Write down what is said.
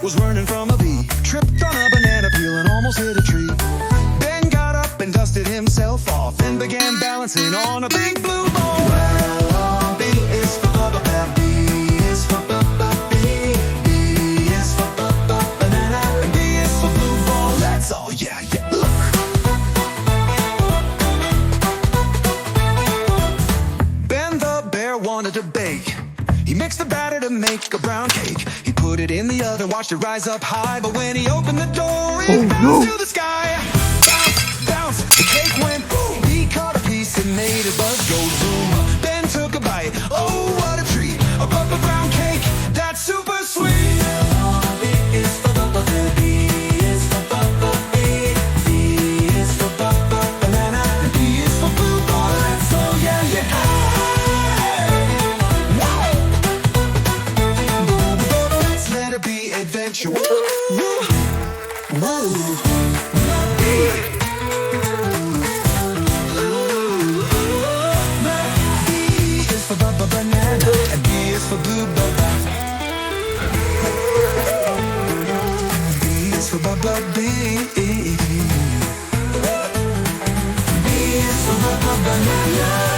was running from a bee. Tripped on a banana peel and almost hit a tree. Ben got up and dusted himself off and began balancing on a big blue ball. Well, B is for bubble, B is for bubble, B is for bubble, banana, and B is for blue ball. That's all, yeah, yeah. Look. Ben the bear wanted to bake. He mixed the batter to make a brown cake. He put it in the oven, watched it rise up high. But when he opened the door, it bounced to the sky. Bounce, bounce, the cake went boom. He caught a piece and made his buzz go zoom. Ben took a bite, oh what a treat. A bubble brown cake, that's super sweet. B is for bubble, B is for bubble, B is for bubble, banana, and B is for blue ball. That's all, yeah, yeah. Be adventure. Woo, woo, woo. B. B is for bubble banana, and B is for blue bubble. B is for bubble B. B is for bubble banana.